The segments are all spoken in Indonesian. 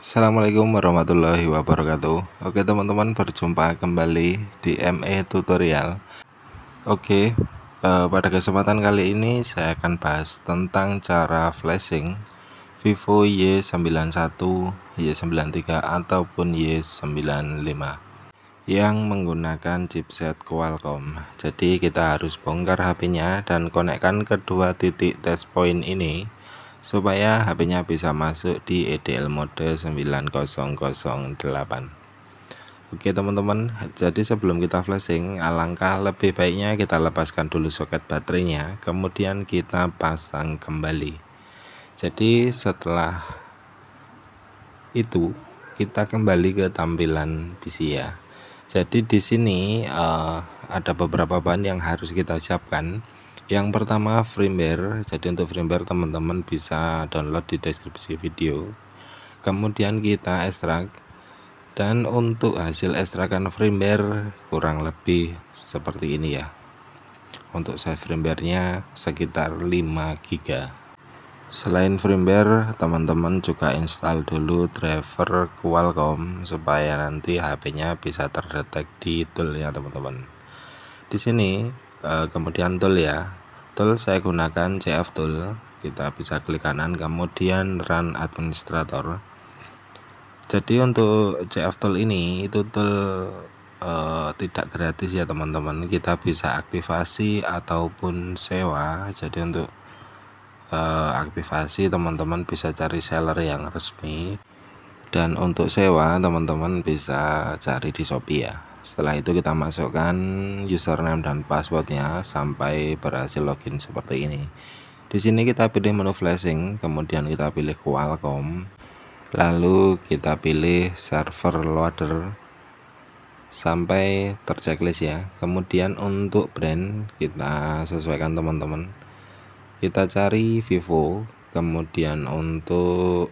Assalamualaikum warahmatullahi wabarakatuh. Oke teman-teman, berjumpa kembali di ME Tutorial. Pada kesempatan kali ini saya akan bahas tentang cara flashing Vivo Y91, Y93 ataupun Y95 yang menggunakan chipset Qualcomm. Jadi kita harus bongkar HP-nya dan konekkan kedua titik test point ini supaya HP-nya bisa masuk di EDL mode 9008. Oke teman-teman, jadi sebelum kita flashing, alangkah lebih baiknya kita lepaskan dulu soket baterainya, kemudian kita pasang kembali. Jadi setelah itu kita kembali ke tampilan PC ya. Jadi di sini ada beberapa bahan yang harus kita siapkan. Yang pertama firmware. Jadi untuk firmware teman-teman bisa download di deskripsi video. Kemudian kita ekstrak. Dan untuk hasil ekstrakan firmware kurang lebih seperti ini ya. Untuk size firmware-nya sekitar 5 GB. Selain firmware, teman-teman juga install dulu driver Qualcomm supaya nanti HP-nya bisa terdetek di tool ya teman-teman. Di sini kemudian tool ya. Tool saya gunakan CF tool. Kita bisa klik kanan kemudian run administrator. Jadi untuk CF tool ini itu tool tidak gratis ya teman-teman. Kita bisa aktivasi ataupun sewa. Jadi untuk aktivasi teman-teman bisa cari seller yang resmi, dan untuk sewa teman-teman bisa cari di Shopee ya. Setelah itu kita masukkan username dan passwordnya sampai berhasil login seperti ini. Di sini kita pilih menu flashing, kemudian kita pilih Qualcomm, lalu kita pilih server loader sampai terchecklist ya. Kemudian untuk brand kita sesuaikan teman-teman. Kita cari Vivo, kemudian untuk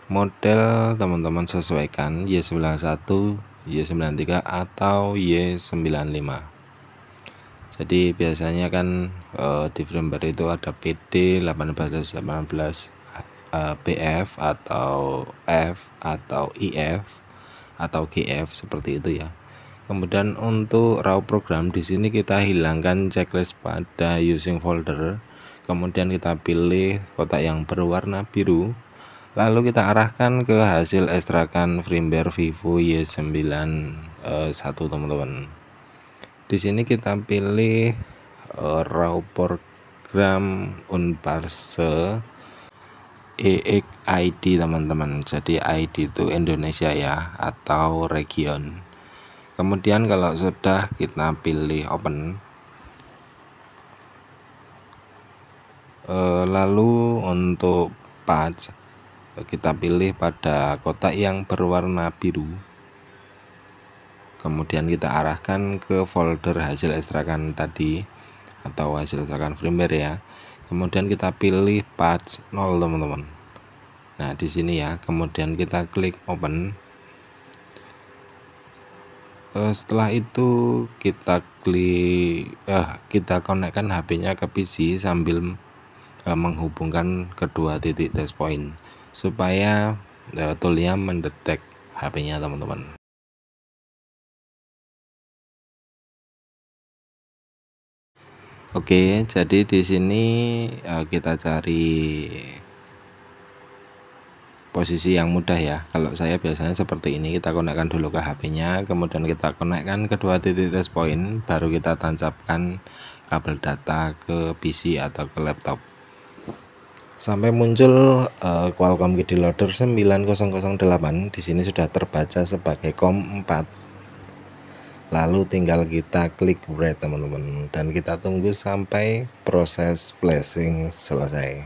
model teman-teman sesuaikan Y91, Y93 atau Y95. Jadi biasanya kan di firmware itu ada PD 1818 BF atau F atau IF atau GF seperti itu ya. Kemudian untuk raw program di sini kita hilangkan checklist pada using folder. Kemudian kita pilih kotak yang berwarna biru. Lalu kita arahkan ke hasil ekstrakan firmware Vivo Y91 teman-teman. Di sini kita pilih raw program unparse EXID teman-teman. Jadi ID itu Indonesia ya atau region. Kemudian kalau sudah kita pilih open, lalu untuk patch kita pilih pada kotak yang berwarna biru, kemudian kita arahkan ke folder hasil ekstrakan tadi atau hasil ekstrakan firmware ya. Kemudian kita pilih patch 0 teman-teman. Nah di sini ya, kemudian kita klik open. Setelah itu kita konekkan HP-nya ke PC sambil menghubungkan kedua titik test point supaya toolnya mendetek HP-nya teman-teman. Oke, jadi di sini kita cari posisi yang mudah ya. Kalau saya biasanya seperti ini, kita konekkan dulu ke HP-nya, kemudian kita konekkan kedua titik test point, baru kita tancapkan kabel data ke PC atau ke laptop sampai muncul Qualcomm KD Loader 9008. Di sini sudah terbaca sebagai COM4. Lalu tinggal kita klik write teman-teman, dan kita tunggu sampai proses flashing selesai.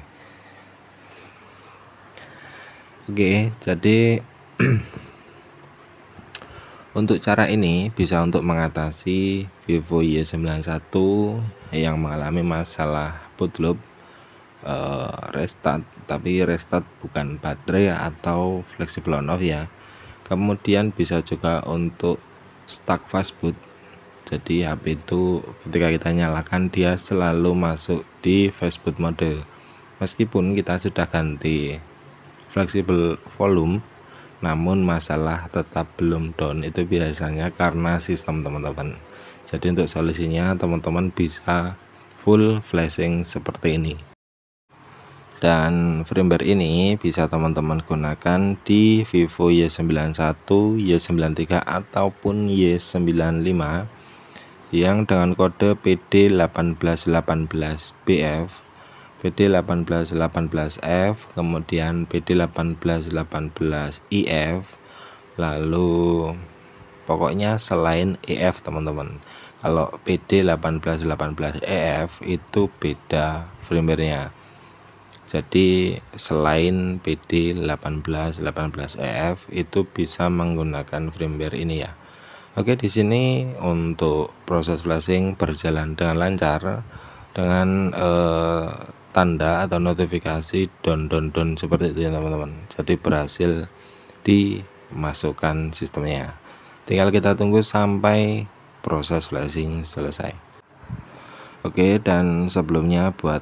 Oke, jadi untuk cara ini bisa untuk mengatasi Vivo Y91 yang mengalami masalah boot loop, restart, tapi restart bukan baterai atau flexible on off ya. Kemudian bisa juga untuk stuck fast boot. Jadi HP itu ketika kita nyalakan dia selalu masuk di fast boot mode meskipun kita sudah ganti fleksibel volume, namun masalah tetap belum down itu biasanya karena sistem teman-teman. Jadi untuk solusinya teman-teman bisa full flashing seperti ini. Dan firmware ini bisa teman-teman gunakan di Vivo Y91, Y93 ataupun Y95 yang dengan kode PD1818BF, PD1818F, kemudian PD1818IF, lalu pokoknya selain EF teman-teman. Kalau PD1818EF itu beda firmware-nya. Jadi selain PD1818EF itu bisa menggunakan firmware ini ya. Oke, di sini untuk proses flashing berjalan dengan lancar dengan tanda atau notifikasi down seperti itu ya teman-teman. Jadi berhasil dimasukkan sistemnya. Tinggal kita tunggu sampai proses flashing selesai. Oke, dan sebelumnya buat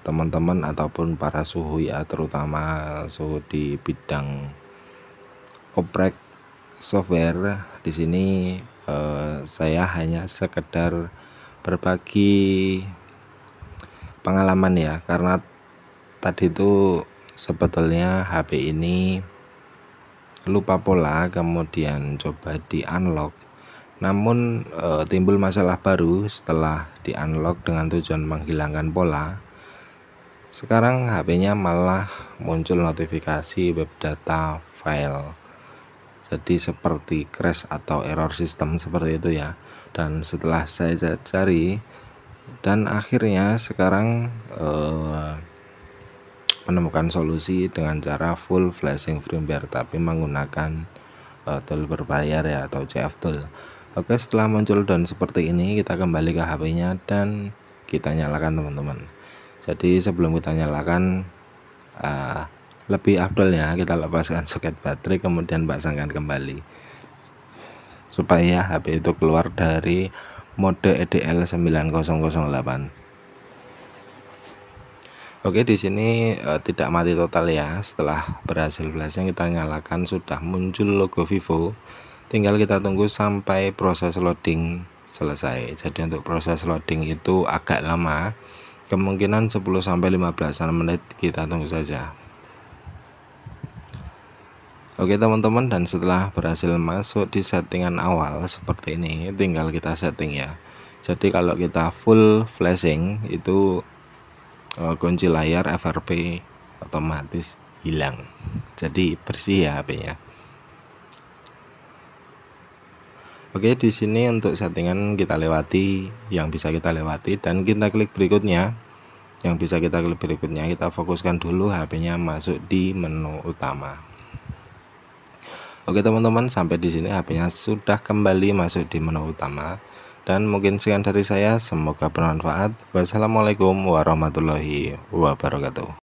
teman-teman ataupun para suhu ya, terutama suhu di bidang oprek software, di sini saya hanya sekedar berbagi pengalaman ya, karena tadi itu sebetulnya HP ini lupa pola, kemudian coba di unlock, namun timbul masalah baru setelah di unlock dengan tujuan menghilangkan pola. Sekarang HP-nya malah muncul notifikasi web data file, jadi seperti crash atau error sistem seperti itu ya. Dan setelah saya cari, dan akhirnya sekarang menemukan solusi dengan cara full flashing firmware tapi menggunakan tool berbayar ya, atau CF tool. Oke, setelah muncul down seperti ini, kita kembali ke HP-nya dan kita nyalakan teman-teman. Jadi sebelum kita nyalakan, lebih afdolnya kita lepaskan soket baterai kemudian pasangkan kembali supaya HP itu keluar dari mode EDL 9008. Oke, di sini tidak mati total ya. Setelah berhasil flashing kita nyalakan, sudah muncul logo Vivo. Tinggal kita tunggu sampai proses loading selesai. Jadi untuk proses loading itu agak lama, kemungkinan 10-15 menit, kita tunggu saja. Oke teman-teman, dan setelah berhasil masuk di settingan awal seperti ini, tinggal kita setting ya. Jadi kalau kita full flashing itu kunci layar FRP otomatis hilang, jadi bersih ya HP-nya. Oke, di sini untuk settingan kita lewati yang bisa kita lewati dan kita klik berikutnya. Yang bisa kita klik berikutnya, kita fokuskan dulu HP-nya masuk di menu utama. Oke teman-teman, sampai di sini HP-nya sudah kembali masuk di menu utama. Dan mungkin sekian dari saya, semoga bermanfaat. Wassalamualaikum warahmatullahi wabarakatuh.